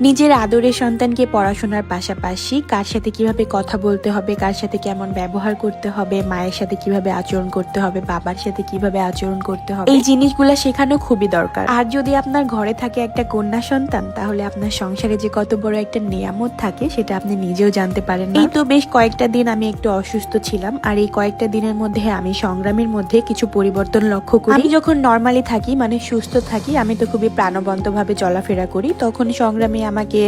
নিজের আদরের সন্তানকে পড়াশোনার পাশাপাশি কার সাথে কিভাবে কথা বলতে হবে, কার সাথে কেমন ব্যবহার করতে হবে, মায়ের সাথে কিভাবে আচরণ করতে হবে, বাবার সাথে কিভাবে আচরণ করতে হবে, এই জিনিসগুলা শেখানো খুবই দরকার। আর যদি আপনার ঘরে থাকে একটা কন্যা সন্তান, তাহলে আপনার সংসারে যে কত বড় একটা নিয়ামত থাকে সেটা আপনি নিজেও জানতে পারেন না। এই তো বেশ কয়েকটা দিন আমি একটু অসুস্থ ছিলাম, আর এই কয়েকটা দিনের মধ্যে আমি সংগ্রামের মধ্যে কিছু পরিবর্তন লক্ষ্য করি। আমি যখন নর্মালি থাকি, মানে সুস্থ থাকি, আমি তো খুবই প্রাণবন্ত ভাবে চলাফেরা করি, তখন সংগ্রামে আমাকে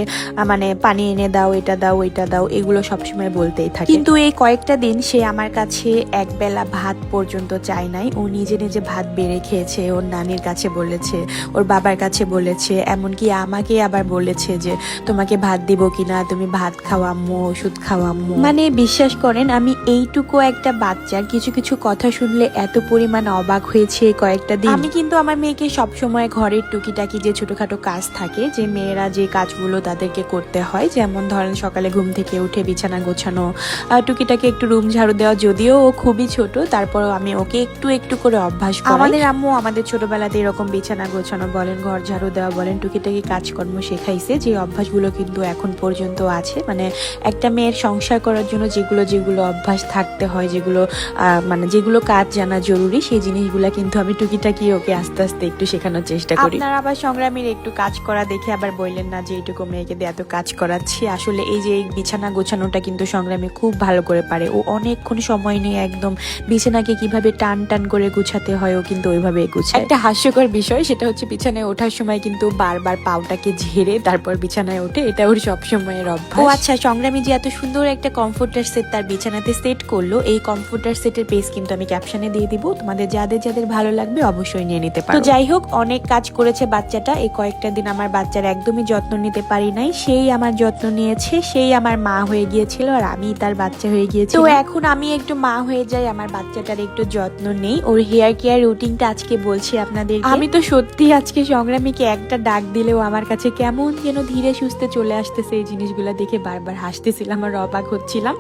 মানে পানি এনে দাও, এটা দাও, ওইটা দাও, এগুলো সবসময় বলতেই থাকে। কিন্তু এই কয়েকটা দিন সে আমার কাছে এক বেলা ভাত পর্যন্ত চায় নাই। ও নিজে নিজে ভাত বেড়ে খেয়েছে, ওর নানির কাছে বলেছে, ওর বাবার কাছে বলেছে, এমনকি আমাকে আবার বলেছে যে তোমাকে ভাত দিব কিনা, তুমি ভাত খাওয়াম্মু, ওষুধ খাওয়াম্মু। মানে বিশ্বাস করেন, আমি এইটুকু একটা বাচ্চার কিছু কিছু কথা শুনলে এত পরিমাণ অবাক হয়েছে কয়েকটা দিন। আমি কিন্তু আমার মেয়েকে সবসময় ঘরের টুকিটাকি যে ছোটখাটো কাজ থাকে, যে মেয়েরা যে কাজগুলো তাদেরকে করতে হয়, যেমন ধরেন সকালে ঘুম থেকে উঠে বিছানা গোছানো, টুকিটাকি একটু রুম ঝাড়ু দেওয়া, যদিও ও খুবই ছোট তারপরও আমি ওকে একটু একটু করে অভ্যাস করাই। আমাদের আম্মু আমাদের ছোটবেলাতে এরকম বিছানা গোছানো বলেন, ঘর ঝাড়ু দেওয়া বলেন, টুকিটাকি কাজকর্ম শেখাইছে, যে অভ্যাসগুলো কিন্তু এখন পর্যন্ত আছে। মানে একটা মেয়ের সংসার করার জন্য যেগুলো যেগুলো অভ্যাস থাকতে হয়, যেগুলো মানে যেগুলো কাজ জানা জরুরি, সেই জিনিসগুলো কিন্তু আমি টুকিটাকি ওকে আস্তে আস্তে একটু শেখানোর চেষ্টা করি। আপনারা আবার সংগ্রামীর একটু কাজ করা দেখে আবার বললেন না যে এইটুকু মেয়েকে দিয়ে এত কাজ করাচ্ছি। আসলে এই যে বিছানা গোছানোটা কিন্তু সংগ্রামী খুব ভালো করে পারে। ও অনেকক্ষণ সময় নিয়ে একদম বিছানাকে কিভাবে টান টান করে গুছাতে হয় ও কিন্তু ওইভাবে গুছায়। একটা হাস্যকর বিষয় সেটা হচ্ছে বিছানায় ওঠার সময় কিন্তু বারবার পাউটাকে ঝেড়ে তারপর বিছানায় ওঠে, এটা ওর সবসময়ের অভ্যাস। ও আচ্ছা, সংগ্রামী যে এত সুন্দর একটা কমফোর্টার সেট তার বিছানাতে সেট করলো, এই কমফোর্টার সেটের পেজ কিন্তু আমি ক্যাপশনে দিয়ে দিব, তোমাদের যাদের যাদের ভালো লাগবে অবশ্যই নিয়ে নিতে পারো। তো যাই হোক, অনেক কাজ করেছে বাচ্চাটা। এই কয়েকটা দিন আমার বাচ্চার একদমই যত্ন নিতে পারি নাই, সেই আমার যত্ন নিয়েছে, সেই আমার মা হয়ে গিয়েছিল আর আমি তার বাচ্চা হয়ে গিয়েছি। তো এখন আমি একটু মা হয়ে যাই, আমার বাচ্চাটার একটু যত্ন নেই। ওর হেয়ার কেয়ার রুটিনটা আজকে বলছি আপনাদের। আমি তো সত্যি আজকে সংগ্রামীকে একটা ডাক দিলেও আমার কাছে কেমন যেন ধীরে সুস্থে চলে আসতেছে, এই জিনিসগুলো দেখে বারবার হাসতেছিলাম আর অবাক হচ্ছিলাম।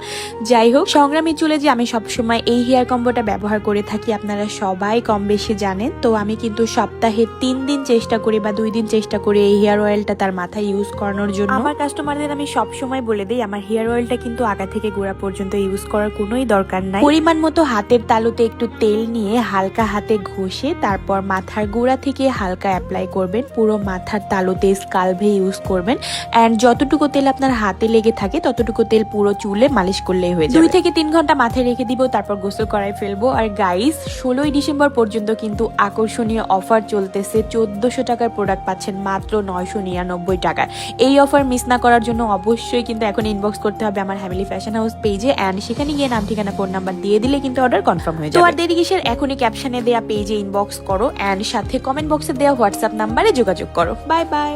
যাই হোক, সংগ্রামী চলে যে আমি সবসময় এই হেয়ার কম্বোটা ব্যবহার করে থাকি, আপনারা সবাই কম বেশি জানেন। তো আমি কিন্তু সপ্তাহে 3 দিন চেষ্টা করি বা 2 দিন চেষ্টা করি এই হেয়ার অয়েলটা তার মাথায় ইউজ করানোর জন্য। আমার কাস্টমারদের আমি সবসময় বলে দিই, আমার হেয়ার অয়েলটা কিন্তু আগা থেকে গোড়া পর্যন্ত ইউজ করার কোনোই দরকার নাই। পরিমাণ মতো হাতের তালুতে একটু তেল নিয়ে হালকা হাতে ঘষে তারপর মাথার গোড়া থেকে হালকা অ্যাপ্লাই করবেন, পুরো মাথার তালুতে স্কাল্ভে ইউজ করবেন। এন্ড যতটুকু তেল আপনার হাতে লেগে থাকে ততটুকু তেল পুরো চুলে মালিশ করলেই হয়ে যাবে। 2 থেকে 3 ঘন্টা মাথায় রেখে দিব, তারপর গোসল করাই ফেলবো। আর গাইস, 16ই ডিসেম্বর পর্যন্ত কিন্তু আকর্ষণীয় অফার চলতেছে। 1400 টাকার প্রোডাক্ট পাচ্ছেন মাত্র 999 টাকায়। এই অফার মিস না করার জন্য অবশ্যই কিন্তু এখন ইনবক্স করতে হবে আমার হ্যামিলি ফ্যাশন হাউস পেজে, এন্ড সেখানে গিয়ে নাম ঠিকানা ফোন নাম্বার দিয়ে দিলে কিন্তু অর্ডার কনফার্ম হয়ে যাবে। তো আর দেরি কিসের, এখনই ক্যাপশনে দেয়া পেজে ইনবক্স করো এন্ড সাথে কমেন্ট বক্সে দেওয়া হোয়াটসঅ্যাপ নাম্বারে যোগাযোগ করো। Bye bye.